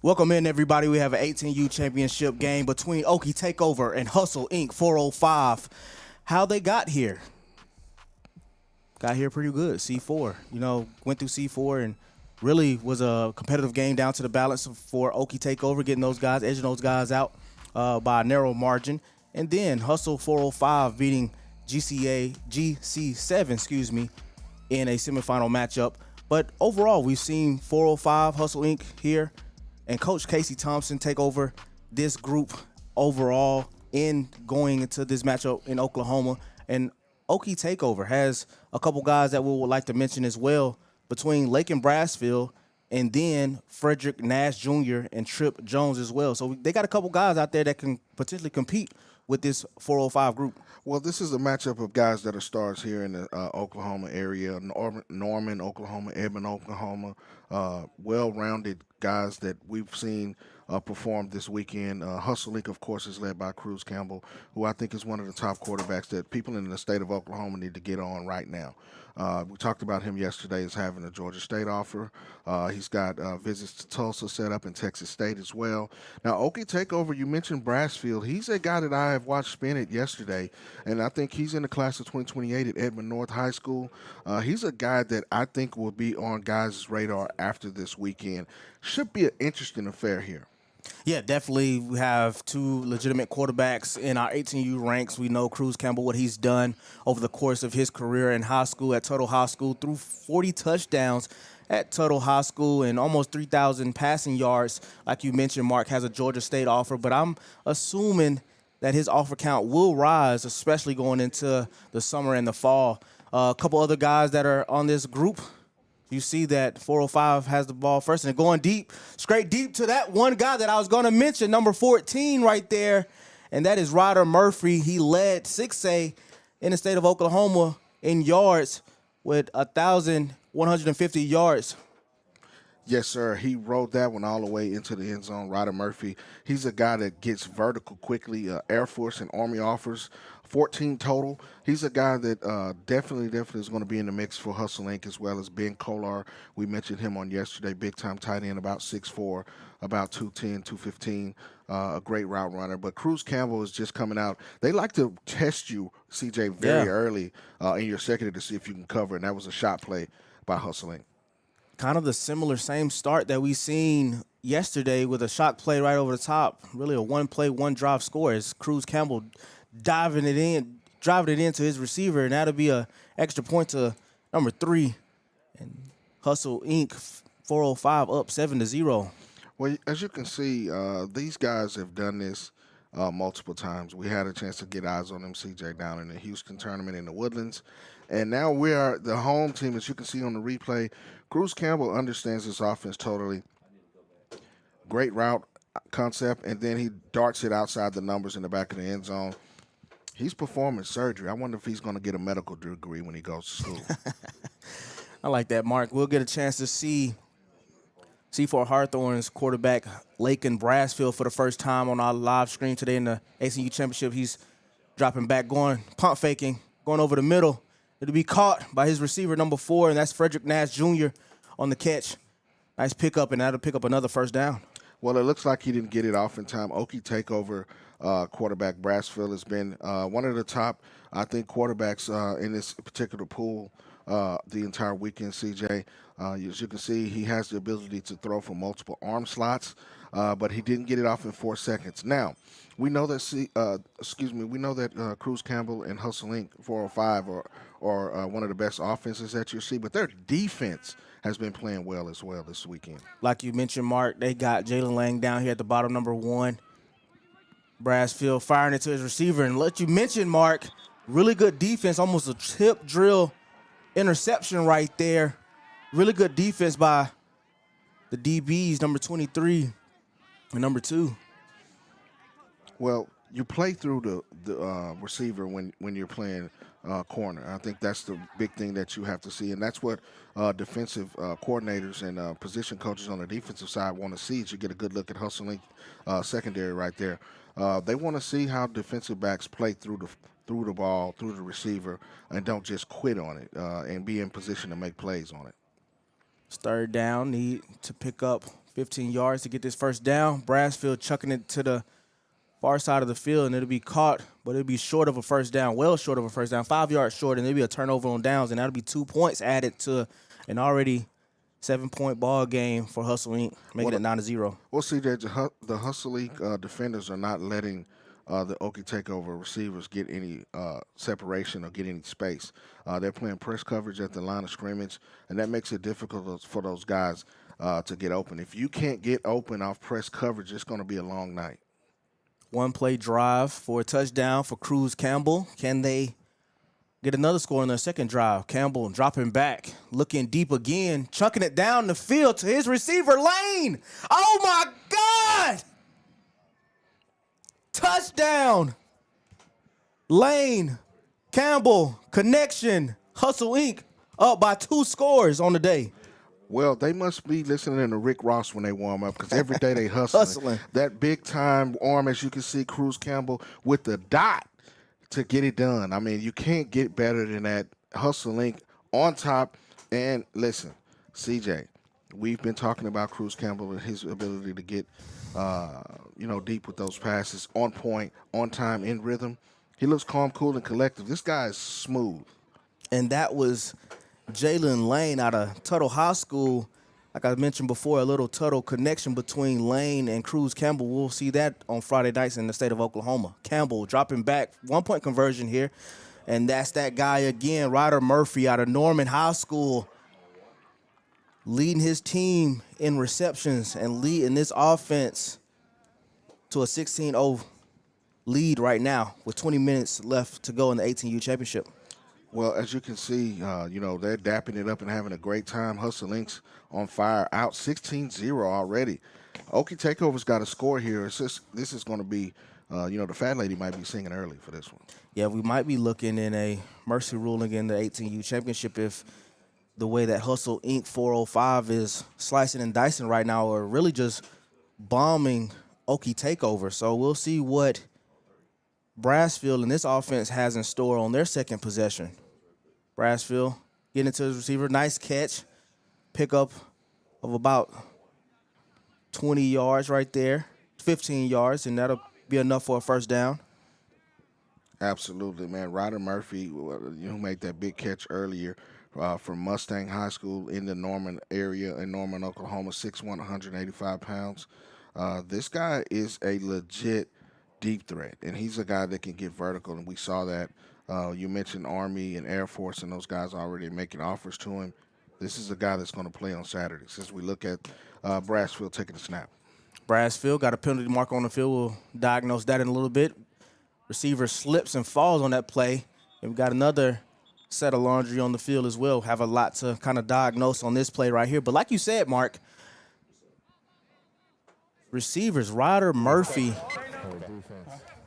Welcome in, everybody. We have an 18U championship game between Okie Takeover and Hustle Inc. 405. How they got here? Got here pretty good. C4. Went through C4 and really was a competitive game down to the balance for Okie Takeover, getting those guys, edging those guys out by a narrow margin. And then Hustle 405 beating GC7, in a semifinal matchup. But overall, we've seen 405 Hustle Inc. here, and Coach Casey Thompson take over this group overall in going into this matchup in Oklahoma. And Okie Takeover has a couple guys that we would like to mention as well between Lake and Brassfield, and then Frederick Nash Jr. and Trip Jones as well. So they got a couple guys out there that can potentially compete with this 405 group. Well, this is a matchup of guys that are stars here in the Oklahoma area, Norman, Oklahoma, Edmond, Oklahoma, well-rounded guys that we've seen perform this weekend. Hustle Inc., of course, is led by Cruz Campbell, who I think is one of the top quarterbacks that people in the state of Oklahoma need to get on right now. We talked about him yesterday as having a Georgia State offer. He's got visits to Tulsa set up in Texas State as well. Now, Okie Takeover, you mentioned Brassfield. He's a guy that I have watched spin it yesterday, and I think he's in the class of 2028 at Edmond North High School. He's a guy that I think will be on guys' radar after this weekend. Should be an interesting affair here. Yeah, definitely. We have two legitimate quarterbacks in our 18U ranks. We know Cruz Campbell, what he's done over the course of his career in high school at Tuttle High School, threw 40 touchdowns at Tuttle High School and almost 3,000 passing yards. Like you mentioned, Mark has a Georgia State offer, but I'm assuming that his offer count will rise, especially going into the summer and the fall. A couple other guys that are on this group. You see that 405 has the ball first, and going deep, straight deep to that one guy that I was going to mention, number 14 right there, and that is Ryder Murphy. He led 6A in the state of Oklahoma in yards with 1,150 yards. Yes, sir. He rode that one all the way into the end zone. Ryder Murphy, he's a guy that gets vertical quickly. Air Force and Army offers, 14 total. He's a guy that definitely is going to be in the mix for Hustle Inc. as well as Ben Kolar. We mentioned him on yesterday. Big-time tight end, about 6'4", about 210, 215. A great route runner. But Cruz Campbell is just coming out. They like to test you, CJ, very early in your secondary to see if you can cover, and that was a shot play by Hustle Inc. Kind of the similar same start that we seen yesterday with a shot play right over the top. Really a one-play, one-drive score as Cruz Campbell driving it into his receiver, and that'll be a extra point to number 3. And Hustle Inc. 405 up 7-0. Well, as you can see, these guys have done this multiple times. We had a chance to get eyes on them, CJ, down in the Houston tournament in the Woodlands. And now we are the home team, as you can see on the replay. Cruz Campbell understands this offense totally. Great route concept, and then he darts it outside the numbers in the back of the end zone. He's performing surgery. I wonder if he's going to get a medical degree when he goes to school. I like that, Mark. We'll get a chance to see C4 Hawthorne's quarterback, Lakin Brassfield, for the first time on our live stream today in the ACU Championship. He's dropping back, pump faking, going over the middle. It'll be caught by his receiver, number 4, and that's Frederick Nash Jr. on the catch. Nice pickup, and that'll pick up another first down. Well, it looks like he didn't get it off in time. Okie Takeover quarterback Brassfield has been one of the top, I think, quarterbacks in this particular pool the entire weekend, CJ. As you can see, he has the ability to throw from multiple arm slots, but he didn't get it off in 4 seconds. Now, we know that Cruz Campbell and Hustle Inc. 405 are one of the best offenses that you see, but their defense has been playing well as well this weekend. Like you mentioned, Mark, they got Jalen Lang down here at the bottom, number 1. Brassfield firing it to his receiver. And let you mention, Mark, really good defense, almost a tip drill interception right there. Really good defense by the DBs, number 23 and number 2. Well, you play through the receiver when you're playing corner. I think that's the big thing that you have to see, and that's what defensive coordinators and position coaches on the defensive side want to see. Is you get a good look at Hustle Inc. Secondary right there. They want to see how defensive backs play through the ball, through the receiver, and don't just quit on it and be in position to make plays on it. It's third down, need to pick up 15 yards to get this first down. Brassfield chucking it to the far side of the field, and it'll be caught, but it'll be short of a first down, well short of a first down, 5 yards short, and it'll be a turnover on downs, and that'll be 2 points added to an already 7-point ball game for Hustle Inc., making it 9-0. Well, CJ, the Hustle Inc. Defenders are not letting the Okie Takeover receivers get any separation or get any space. They're playing press coverage at the line of scrimmage, and that makes it difficult for those guys to get open. If you can't get open off press coverage, it's going to be a long night. One-play drive for a touchdown for Cruz Campbell. Can they get another score on their second drive? Campbell dropping back, looking deep again, chucking it down the field to his receiver, Lane. Oh, my God! Touchdown. Lane, Campbell, connection, Hustle Inc. up by 2 scores on the day. Well, they must be listening to Rick Ross when they warm up because every day they hustling. That big-time arm, as you can see, Cruz Campbell with the dot to get it done. I mean, you can't get better than that. Hustle Inc. on top. And listen, CJ, we've been talking about Cruz Campbell and his ability to get, deep with those passes, on point, on time, in rhythm. He looks calm, cool, and collective. This guy is smooth. And that was Jalen Lane out of Tuttle High School. Like I mentioned before, a little Tuttle connection between Lane and Cruz Campbell. We'll see that on Friday nights in the state of Oklahoma. Campbell dropping back, 1-point conversion here. And that's that guy again, Ryder Murphy out of Norman High School, leading his team in receptions and leading this offense to a 16-0 lead right now with 20 minutes left to go in the 18U championship. Well, as you can see, they're dapping it up and having a great time. Hustle Inc.'s on fire, out 16-0 already. Okie Takeover's got a score here. This is going to be, the fat lady might be singing early for this one. Yeah, we might be looking in a mercy ruling in the 18U championship if the way that Hustle Inc. 405 is slicing and dicing right now, or really just bombing Okie Takeover. So we'll see what Brassfield and this offense has in store on their second possession. Brassfield getting it to his receiver. Nice catch. Pickup of about 20 yards right there, 15 yards, and that'll be enough for a first down. Absolutely, man. Ryder Murphy, who made that big catch earlier from Mustang High School in the Norman area in Norman, Oklahoma, 6'1", 185 pounds. This guy is a legit deep threat, and he's a guy that can get vertical, and we saw that. You mentioned Army and Air Force, and those guys already making offers to him. This is a guy that's going to play on Saturday. Since we look at Brassfield taking the snap. Brassfield got a penalty mark on the field. We'll diagnose that in a little bit. Receiver slips and falls on that play, and we got another set of laundry on the field as well. Have a lot to kind of diagnose on this play right here. But like you said, Mark, receivers, Ryder Murphy. Defense.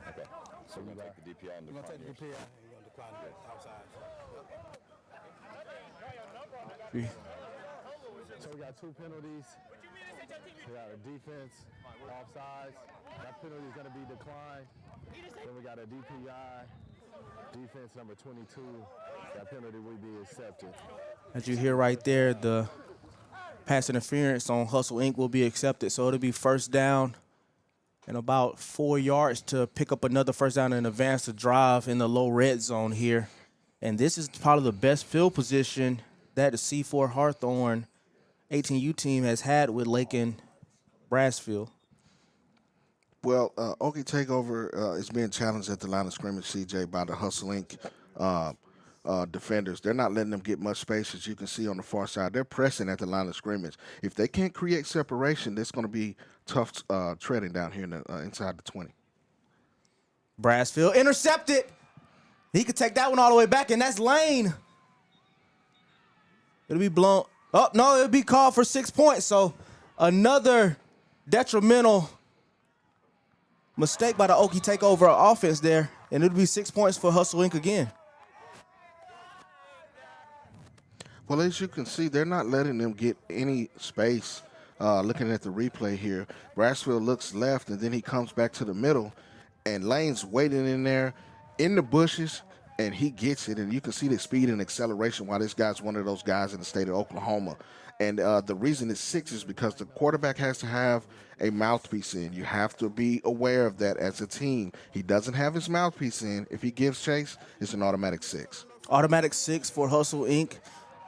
Okay. So we're going to take the DPI and decline yours. So we got 2 penalties. We got a defense, offsides. That penalty is going to be declined. Then we got a DPI, defense number 22. That penalty will be accepted. As you hear right there, the pass interference on Hustle Inc. will be accepted. So it'll be first down and about 4 yards to pick up another first down and advance the drive in the low red zone here. And this is probably the best field position that the C4 Hawthorne 18U team has had with Lake and Brassfield. Well, Okie Takeover is being challenged at the line of scrimmage, CJ, by the Hustle Inc. Defenders. They're not letting them get much space, as you can see on the far side. They're pressing at the line of scrimmage. If they can't create separation, it's going to be tough treading down here in the, inside the 20. Brassfield intercepted. He could take that one all the way back, and that's Lane. It'll be blown. Oh, no, it'll be called for 6 points. So another detrimental mistake by the Okie Takeover offense there, and it'll be 6 points for Hustle Inc. again. Well, as you can see, they're not letting them get any space. Looking at the replay here, Brassfield looks left, and then he comes back to the middle, and Lane's waiting in there in the bushes, and he gets it, and you can see the speed and acceleration why this guy's one of those guys in the state of Oklahoma. And the reason it's 6 is because the quarterback has to have a mouthpiece in. You have to be aware of that as a team. He doesn't have his mouthpiece in. If he gives chase, it's an automatic 6. Automatic 6 for Hustle Inc.,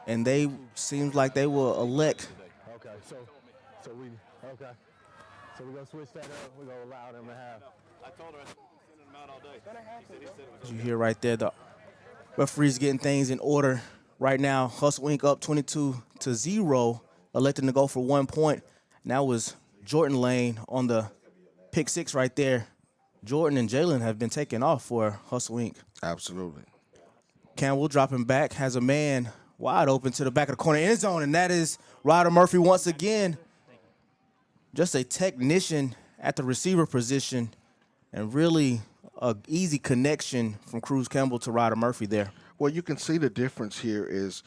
and they seems like they will elect. Okay, so we okay. So we're gonna switch that up. We're gonna allow them to have. I told her I sending him out all day. He said it was You hear right there, the referee's getting things in order right now. Hustle Inc. up 22-0, electing to go for 1 point. And that was Jordan Lane on the pick 6 right there. Jordan and Jalen have been taken off for Hustle Inc. Absolutely. Campbell dropping back, has a man wide open to the back of the corner end zone, and that is Ryder Murphy once again. Just a technician at the receiver position, and really a easy connection from Cruz Campbell to Ryder Murphy there. Well, you can see the difference here is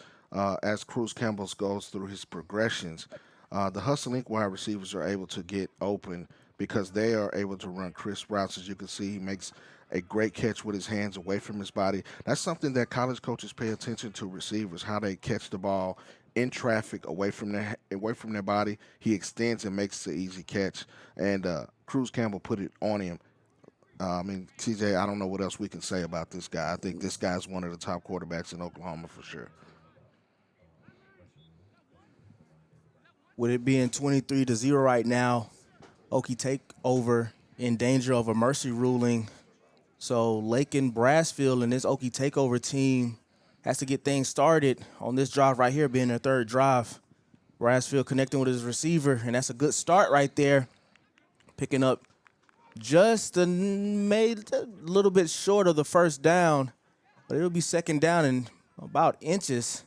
as Cruz Campbell goes through his progressions, the Hustle Inc. wide receivers are able to get open because they are able to run crisp routes. As you can see, he makes a great catch with his hands away from his body. That's something that college coaches pay attention to receivers, how they catch the ball in traffic away from their body. He extends and makes the easy catch. And Cruz Campbell put it on him. I mean, TJ, I don't know what else we can say about this guy. I think this guy's one of the top quarterbacks in Oklahoma for sure. With it being 23-0 right now, Okie Takeover in danger of a mercy ruling. So Lakin Brassfield and this Okie Takeover team has to get things started on this drive right here, being their third drive. Brassfield connecting with his receiver, and that's a good start right there. Picking up just made a little bit short of the first down, but it'll be second down and about inches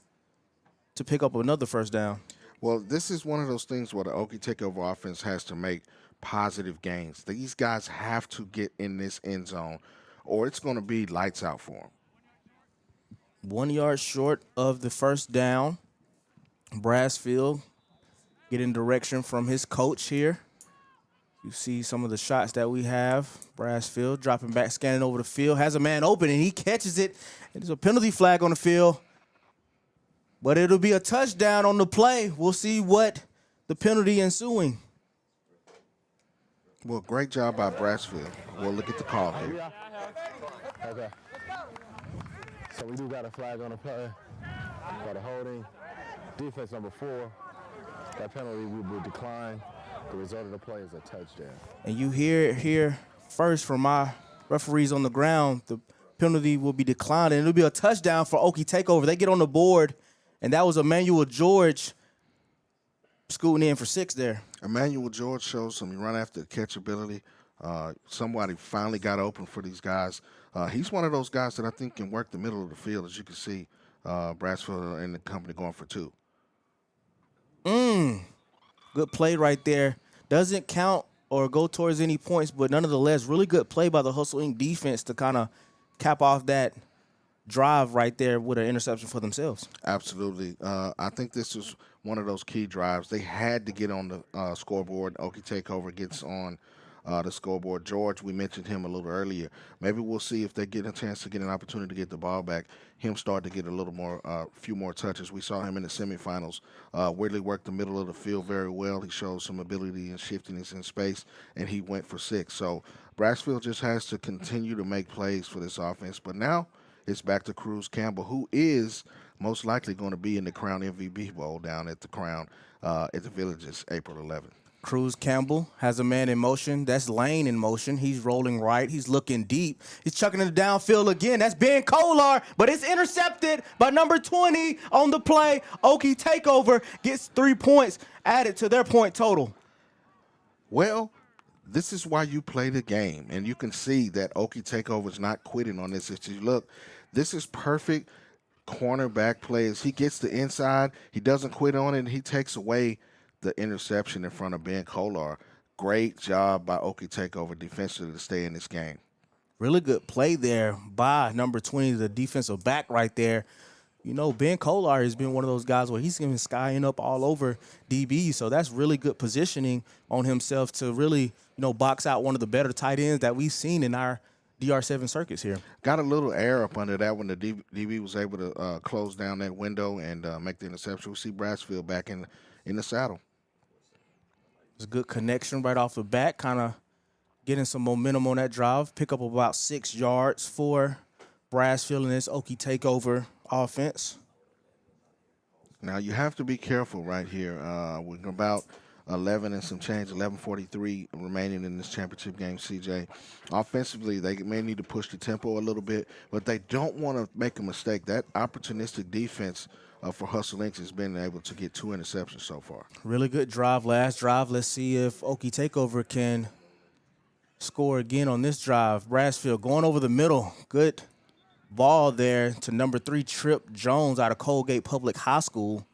to pick up another first down. Well, this is one of those things where the Okie Takeover offense has to make positive gains. These guys have to get in this end zone, or it's going to be lights out for them. 1 yard short of the first down. Brassfield getting direction from his coach here. You see some of the shots that we have. Brassfield dropping back, scanning over the field, has a man open, and he catches it. There's a penalty flag on the field, but it'll be a touchdown on the play. We'll see what the penalty ensuing. Well, great job by Brassfield. We'll look at the call here. Okay. So we do got a flag on the play. Got a holding. Defense number 4. That penalty we will decline. The result of the play is a touchdown. And you hear it here first from my referees on the ground. The penalty will be declined, and it'll be a touchdown for Okie Takeover. They get on the board, and that was Emmanuel George scooting in for 6 there. Emmanuel George shows some run after catchability. Somebody finally got open for these guys. He's one of those guys that I think can work the middle of the field, as you can see. Brassfield and the company going for 2. Good play right there. Doesn't count or go towards any points, but nonetheless, really good play by the Hustle Inc. defense to kind of cap off that drive right there with an interception for themselves. Absolutely. I think this is one of those key drives. They had to get on the scoreboard. Okie Takeover gets on the scoreboard. George, we mentioned him a little earlier. Maybe we'll see if they get a chance to get an opportunity to get the ball back. Him start to get a little more, few more touches. We saw him in the semifinals. Whitley worked the middle of the field very well. He showed some ability and shiftiness in space, and he went for 6. So Brassfield just has to continue to make plays for this offense. But now it's back to Cruz Campbell, who is most likely going to be in the Crown MVP Bowl down at the Crown at the Villages April 11th. Cruz Campbell has a man in motion. That's Lane in motion. He's rolling right. He's looking deep. He's chucking it downfield again. That's Ben Kolar, but it's intercepted by number 20 on the play. Okie Takeover gets 3 points added to their point total. Well, this is why you play the game, and you can see that Okie Takeover is not quitting on this. If you look, this is perfect cornerback plays. He gets the inside. He doesn't quit on it, and he takes away the interception in front of Ben Kolar. Great job by Okie Takeover defensively to stay in this game. Really good play there by number 20, the defensive back right there. You know, Ben Kolar has been one of those guys where he's been skying up all over DB, so that's really good positioning on himself to really, box out one of the better tight ends that we've seen in our DR7 circuits here. Got a little air up under that when the DB was able to close down that window and make the interception. We see Brassfield back in the saddle. It's a good connection right off the bat, kind of getting some momentum on that drive. Pick up about 6 yards for Brassfield in this Okie Takeover offense. Now you have to be careful right here. We're about 11 and some change, 11:43 remaining in this championship game, CJ. Offensively, they may need to push the tempo a little bit, but they don't want to make a mistake. That opportunistic defense for Hustle Inc. has been able to get 2 interceptions so far. Really good drive, last drive. Let's see if Okie Takeover can score again on this drive. Brassfield going over the middle. Good ball there to number 3, Trip Jones out of Colgate Public High School.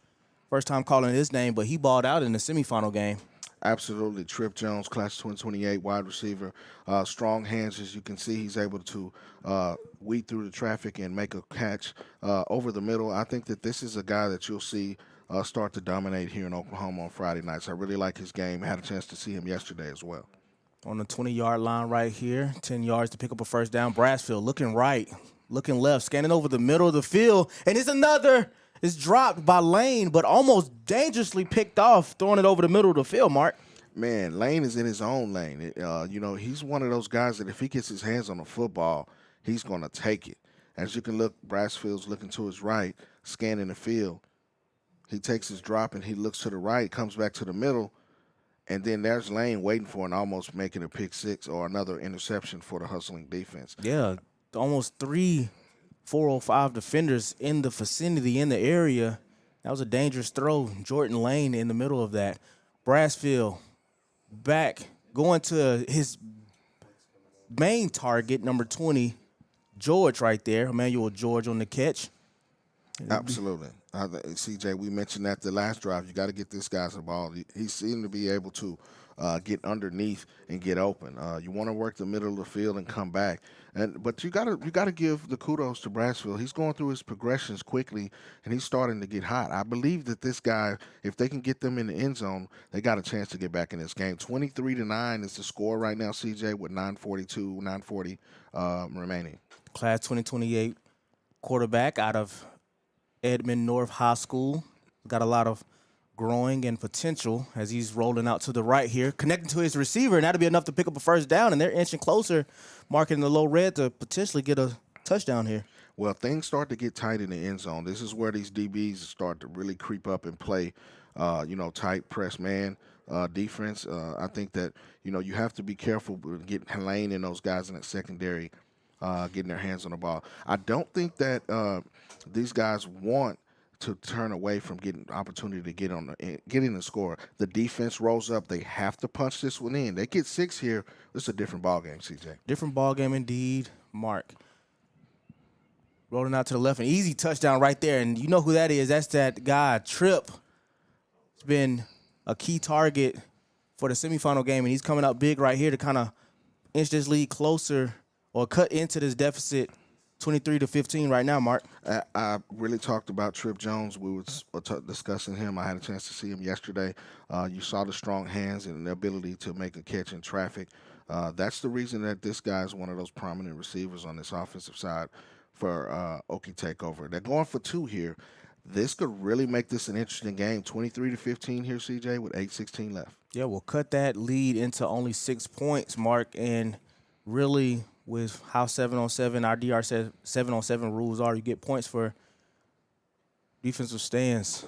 First time calling his name, but he balled out in the semifinal game. Absolutely. Trip Jones, class 2028, wide receiver. Strong hands, as you can see. He's able to weed through the traffic and make a catch over the middle. I think that this is a guy that you'll see start to dominate here in Oklahoma on Friday nights. I really like his game. I had a chance to see him yesterday as well. On the 20-yard line right here, 10 yards to pick up a first down. Brassfield looking right, looking left, scanning over the middle of the field, and it's another. It's dropped by Lane, but almost dangerously picked off, throwing it over the middle of the field, Mark. Man, Lane is in his own lane. He's one of those guys that if he gets his hands on the football, he's going to take it. As you can look, Brassfield's looking to his right, scanning the field. He takes his drop and he looks to the right, comes back to the middle, and then there's Lane waiting for and almost making a pick six or another interception for the hustling defense. Yeah, almost 3 405 defenders in the vicinity, in the area. That was a dangerous throw. Jordan Lane in the middle of that. Brassfield back, going to his main target, number 20, George right there. Emmanuel George on the catch. Absolutely. CJ, we mentioned that the last drive. You got to get this guy the ball. He seemed to be able to get underneath and get open. You want to work the middle of the field and come back. But you got to give the kudos to Brassfield. He's going through his progressions quickly, and he's starting to get hot. I believe that this guy, if they can get them in the end zone, they got a chance to get back in this game. 23-9 is the score right now, CJ, with 9:40 remaining. Class 2028 quarterback out of Edmond North High School. Got a lot of growing and potential as he's rolling out to the right here, connecting to his receiver, and that'll be enough to pick up a first down, and they're inching closer, marking the low red to potentially get a touchdown here. Well, things start to get tight in the end zone. This is where these DBs start to really creep up and play, tight press man defense. I think that, you have to be careful with getting Lane and those guys in that secondary getting their hands on the ball. I don't think that these guys want to turn away from getting opportunity to getting the score. The defense rolls up. They have to punch this one in. They get 6 here. This is a different ball game, CJ. Different ball game indeed, Mark. Rolling out to the left, an easy touchdown right there, and you know who that is. That's that guy, Trip. It's been a key target for the semifinal game, and he's coming out big right here to kind of inch this lead closer or cut into this deficit 23-15 right now, Mark. I really talked about Trip Jones. We were discussing him. I had a chance to see him yesterday. You saw the strong hands and the ability to make a catch in traffic. That's the reason that this guy is one of those prominent receivers on this offensive side for Okie Takeover. They're going for 2 here. This could really make this an interesting game. 23-15 here, CJ, with 8:16 left. Yeah, we'll cut that lead into only 6 points, Mark, and really with how 7-on-7, our DR 7-on-7 rules are, you get points for defensive stands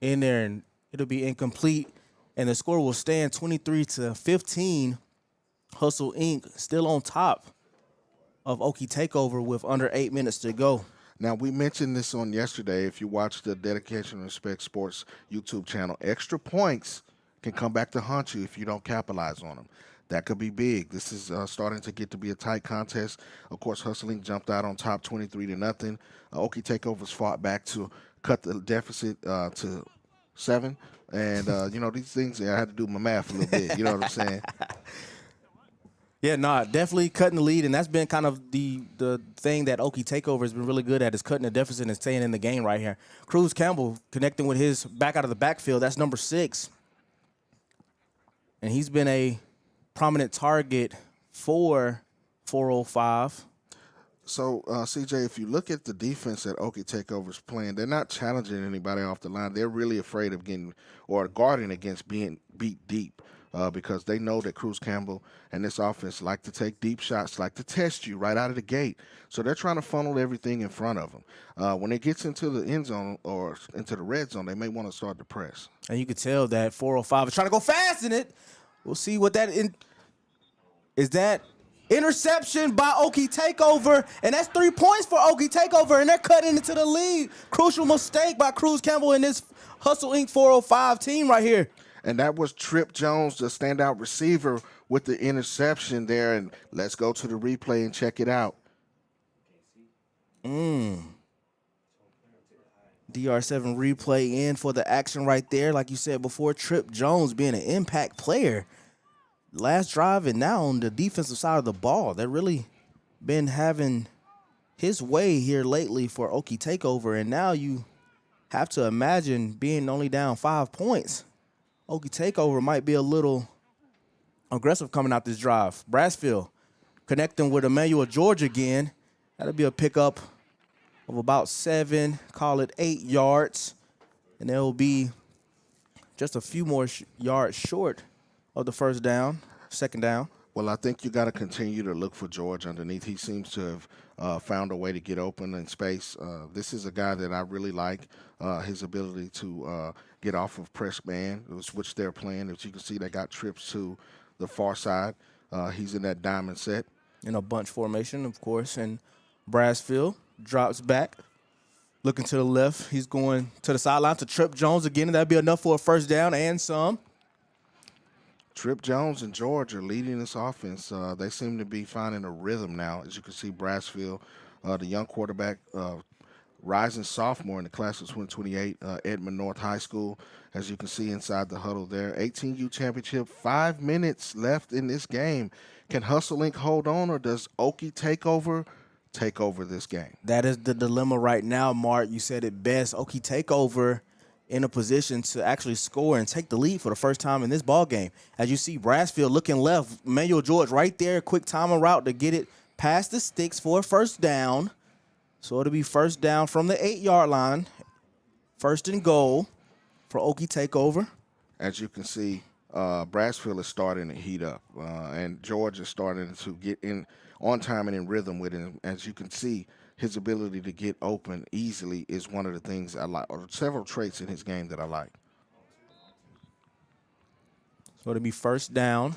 in there, and it'll be incomplete, and the score will stand 23-15. Hustle Inc. still on top of Okie Takeover with under 8 minutes to go. Now, we mentioned this on yesterday. If you watch the Dedication and Respect Sports YouTube channel, extra points can come back to haunt you if you don't capitalize on them. That could be big. This is starting to get to be a tight contest. Of course, Hustling jumped out on top 23-0. Okie Takeovers fought back to cut the deficit to 7. And, these things, I had to do my math a little bit. You know what I'm saying? Yeah, definitely cutting the lead, and that's been kind of the thing that Okie Takeover has been really good at, is cutting the deficit and staying in the game right here. Cruz Campbell connecting with his back out of the backfield. That's number 6. And he's been a prominent target for 405. So, CJ, if you look at the defense that Okie Takeover's playing, they're not challenging anybody off the line. They're really afraid of getting or guarding against being beat deep because they know that Cruz Campbell and this offense like to take deep shots, like to test you right out of the gate. So they're trying to funnel everything in front of them. When it gets into the end zone or into the red zone, they may want to start to press. And you can tell that 405 is trying to go fast in it. We'll see what that is. That interception by Okie Takeover, and that's 3 points for Okie Takeover, and they're cutting into the lead. Crucial mistake by Cruz Campbell and this Hustle Inc. 405 team right here. And that was Trip Jones, the standout receiver, with the interception there. And let's go to the replay and check it out. DR7 replay in for the action right there. Like you said before, Trip Jones being an impact player. Last drive and now on the defensive side of the ball. They've really been having his way here lately for Okie Takeover, and now you have to imagine being only down 5 points. Okie Takeover might be a little aggressive coming out this drive. Brassfield connecting with Emmanuel George again. That'll be a pickup of about 7, call it 8 yards, and they'll be just a few more yards short of the first down, second down. Well, I think you got to continue to look for George underneath. He seems to have found a way to get open in space. This is a guy that I really like, his ability to get off of press man, which they're playing. As you can see, they got trips to the far side. He's in that diamond set. In a bunch formation, of course, and Brassfield drops back, looking to the left. He's going to the sideline to Trip Jones again, and that'll be enough for a first down and some. Trip Jones and George are leading this offense. They seem to be finding a rhythm now. As you can see, Brassfield, the young quarterback, rising sophomore in the class of 2028, Edmond North High School. As you can see inside the huddle there, 18U championship, 5 minutes left in this game. Can Hustle Inc. hold on, or does Okie Takeover take over this game? That is the dilemma right now, Mark. You said it best. Okie Takeover in a position to actually score and take the lead for the first time in this ball game. As you see, Brassfield looking left, Emmanuel George right there, quick timing route to get it past the sticks for a first down. So it'll be first down from the 8-yard line, first and goal for Okie Takeover. As you can see, Brassfield is starting to heat up, and George is starting to get in on time and in rhythm with him. As you can see, his ability to get open easily is one of the things I like, or several traits in his game that I like. So it'll be first down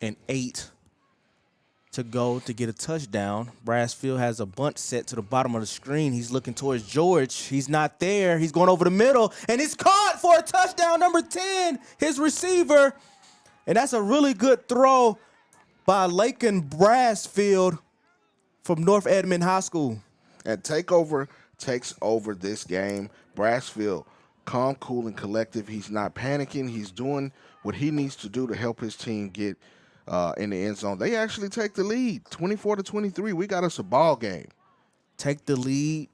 and 8 to go to get a touchdown. Brassfield has a bunt set to the bottom of the screen. He's looking towards George. He's not there. He's going over the middle, and it's caught for a touchdown. Number 10, his receiver. And that's a really good throw by Laken Brassfield from North Edmond High School. And Takeover takes over this game. Brassfield, calm, cool, and collective. He's not panicking. He's doing what he needs to do to help his team get in the end zone. They actually take the lead, 24-23. We got us a ball game. Take the lead,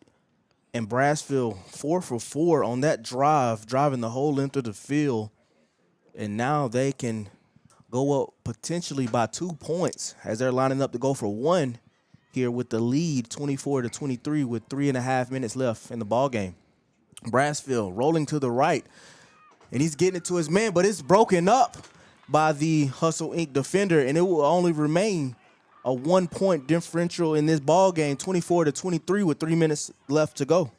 and Brassfield 4 for 4 on that drive, driving the whole length of the field. And now they can go up potentially by 2 points as they're lining up to go for 1 here with the lead 24-23 with 3.5 minutes left in the ball game. Brassfield rolling to the right, and he's getting it to his man, but it's broken up by the Hustle Inc. defender, and it will only remain a 1-point differential in this ball game, 24-23 with 3 minutes left to go.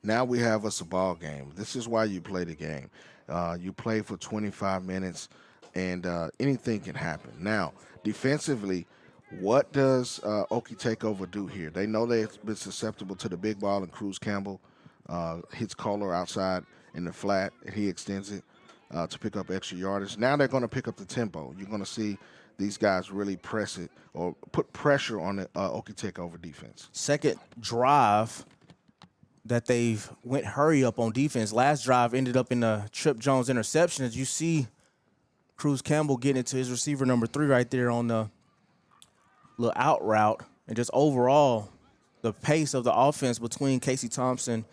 Now we have us a ball game. This is why you play the game. You play for 25 minutes, and anything can happen. Now, defensively, what does Okie Takeover do here? They know they've been susceptible to the big ball, and Cruz Campbell hits Kohler outside in the flat, and he extends it to pick up extra yardage. Now they're going to pick up the tempo. You're going to see these guys really press it or put pressure on the Okie Takeover defense. Second drive that they've went hurry up on defense. Last drive ended up in a Trip Jones interception. As you see, Cruz Campbell getting it to his receiver number 3 right there on the little out route. And just overall, the pace of the offense between Casey Thompson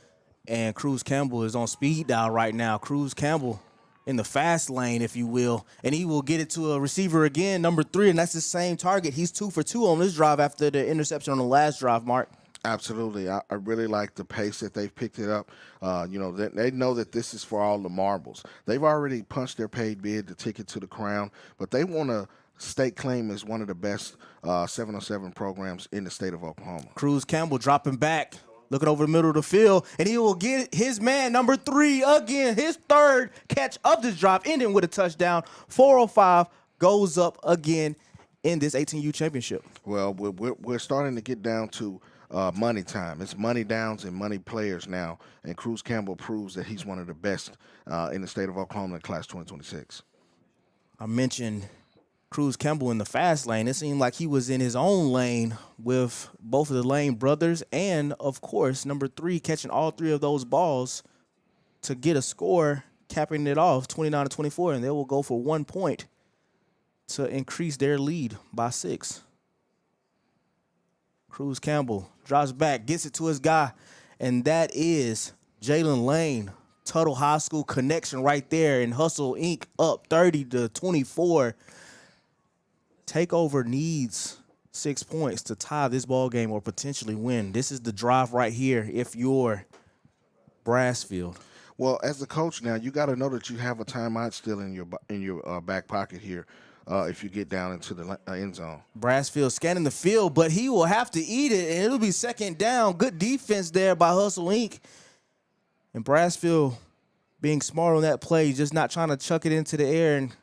and Cruz Campbell is on speed dial right now. Cruz Campbell in the fast lane, if you will, and he will get it to a receiver again, number 3, and that's the same target. He's 2 for 2 on this drive after the interception on the last drive, Mark. Absolutely. I really like the pace that they've picked it up. They know that this is for all the marbles. They've already punched their paid bid, the ticket to the crown, but they want to stake claim as one of the best 707 programs in the state of Oklahoma. Cruz Campbell dropping back, looking over the middle of the field, and he will get his man, number 3, again, his 3rd catch of this drive, ending with a touchdown. 405 goes up again in this 18U championship. Well, we're starting to get down to money time. It's money downs and money players now, and Cruz Campbell proves that he's one of the best in the state of Oklahoma in class 2026. I mentioned Cruz Campbell in the fast lane. It seemed like he was in his own lane with both of the Lane brothers and, of course, number 3 catching all 3 of those balls to get a score, capping it off 29-24, and they will go for 1 point to increase their lead by 6. Cruz Campbell drops back, gets it to his guy, and that is Jalen Lane. Tuttle High School connection right there, and Hustle Inc. up 30-24. Takeover needs 6 points to tie this ball game or potentially win. This is the drive right here if you're Brassfield. Well, as the coach now, you got to know that you have a timeout still in your back pocket here if you get down into the end zone. Brassfield scanning the field, but he will have to eat it, and it'll be 2nd down. Good defense there by Hustle Inc. And Brassfield being smart on that play, just not trying to chuck it into the air and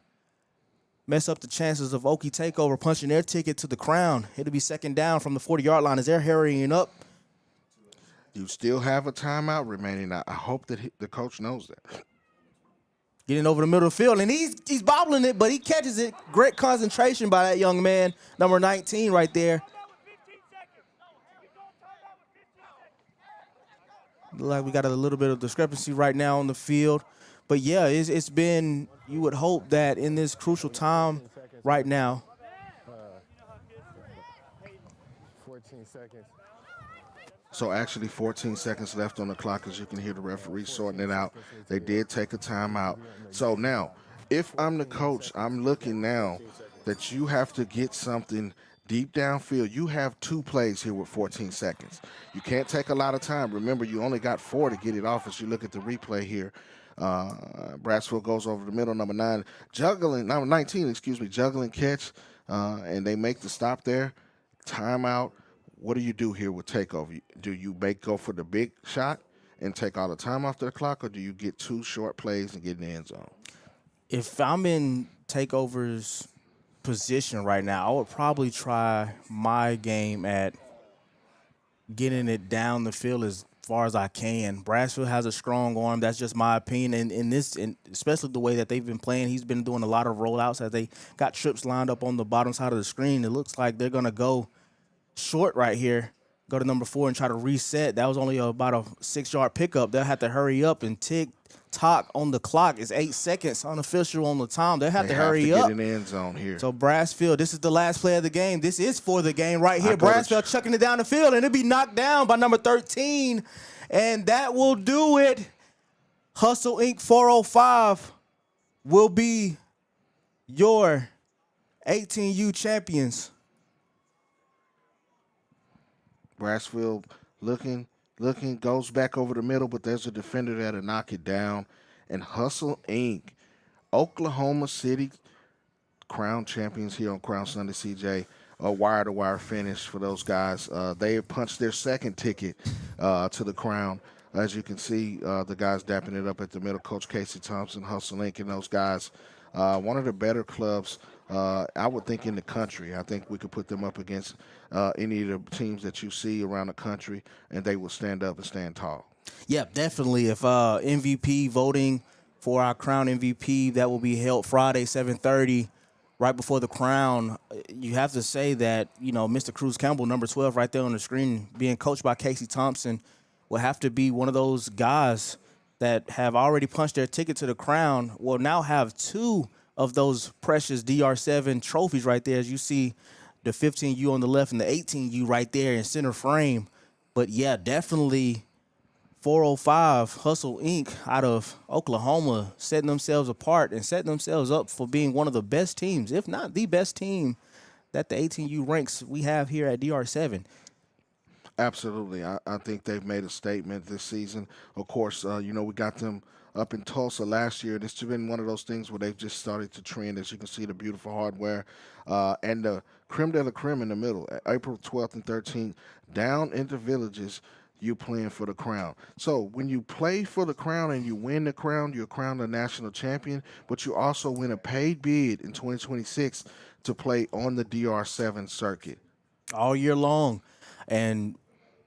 mess up the chances of Okie Takeover punching their ticket to the crown. It'll be 2nd down from the 40-yard line as they're hurrying up. You still have a timeout remaining. I hope that the coach knows that. Getting over the middle of the field, and he's bobbling it, but he catches it. Great concentration by that young man, number 19 right there. Look like we got a little bit of discrepancy right now on the field. But, yeah, it's been, you would hope that in this crucial time right now. 14 seconds. So actually 14 seconds left on the clock as you can hear the referee sorting it out. They did take a timeout. So now, if I'm the coach, I'm looking now that you have to get something deep downfield. You have 2 plays here with 14 seconds. You can't take a lot of time. Remember, you only got 4 to get it off as you look at the replay here. Brassfield goes over the middle, number 19, juggling catch, and they make the stop there. Timeout. What do you do here with takeover? Do you go for the big shot and take all the time off the clock, or do you get 2 short plays and get in the end zone? If I'm in takeover's position right now, I would probably try my game at getting it down the field as far as I can. Brassfield has a strong arm. That's just my opinion. And in this, especially the way that they've been playing, he's been doing a lot of rollouts as they got trips lined up on the bottom side of the screen. It looks like they're going to go short right here, go to number 4 and try to reset. That was only about a 6-yard pickup. They'll have to hurry up and tick-tock on the clock. It's 8 seconds unofficial on the time. They'll have to hurry up. Get in the end zone here. So Brassfield, this is the last play of the game. This is for the game right here. Brassfield chucking it down the field, and it'll be knocked down by number 13. And that will do it. Hustle Inc. 405 will be your 18U champions. Brassfield looking, goes back over the middle, but there's a defender there to knock it down. And Hustle Inc., Oklahoma City crown champions here on Crown Sunday, CJ. A wire-to-wire finish for those guys. They have punched their 2nd ticket to the crown. As you can see, the guys dapping it up at the middle. Coach Casey Thompson, Hustle Inc., and those guys. One of the better clubs, I would think, in the country. I think we could put them up against any of the teams that you see around the country, and they will stand up and stand tall. Yeah, definitely. If MVP voting for our crown MVP, that will be held Friday, 7:30, right before the crown. You have to say that, Mr. Cruz Campbell, number 12 right there on the screen, being coached by Casey Thompson, will have to be one of those guys that have already punched their ticket to the crown, will now have 2 of those precious DR7 trophies right there, as you see the 15U on the left and the 18U right there in center frame. But, yeah, definitely 405 Hustle Inc. out of Oklahoma, setting themselves apart and setting themselves up for being one of the best teams, if not the best team that the 18U ranks we have here at DR7. Absolutely. I think they've made a statement this season. Of course, we got them up in Tulsa last year. This has been one of those things where they've just started to trend. As you can see, the beautiful hardware and the creme de la creme in the middle. April 12th and 13th, down into Villages, you playing for the crown. So when you play for the crown and you win the crown, you're crowned a national champion, but you also win a paid bid in 2026 to play on the DR7 circuit. All year long. And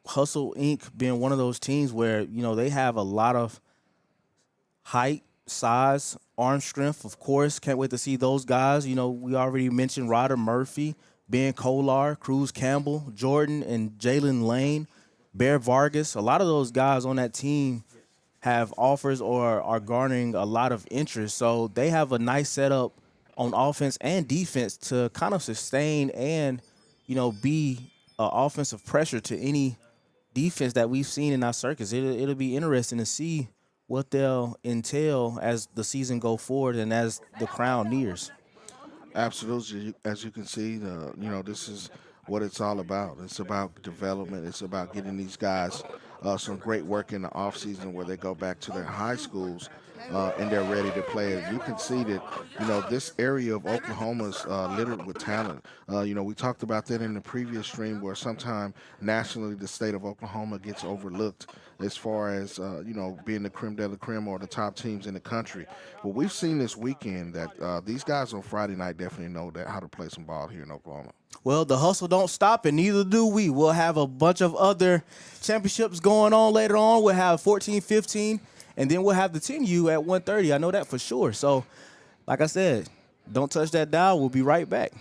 Hustle Inc. being one of those teams where, they have a lot of height, size, arm strength, of course. Can't wait to see those guys. We already mentioned Ryder Murphy, Ben Kolar, Cruz Campbell, Jordan and Jalen Lane, Bear Vargas. A lot of those guys on that team have offers or are garnering a lot of interest. So they have a nice setup on offense and defense to kind of sustain and, be offensive pressure to any defense that we've seen in our circuits. It'll be interesting to see what they'll entail as the season go forward and as the crown nears. Absolutely. As you can see, this is what it's all about. It's about development. It's about getting these guys some great work in the off season where they go back to their high schools and they're ready to play. As you can see that, this area of Oklahoma is littered with talent. We talked about that in the previous stream where sometime nationally the state of Oklahoma gets overlooked as far as, being the creme de la creme or the top teams in the country. But we've seen this weekend that these guys on Friday night definitely know how to play some ball here in Oklahoma. Well, the hustle don't stop, and neither do we. We'll have a bunch of other championships going on later on. We'll have 14, 15, and then we'll have the 10U at 1:30. I know that for sure. So, like I said, don't touch that dial. We'll be right back.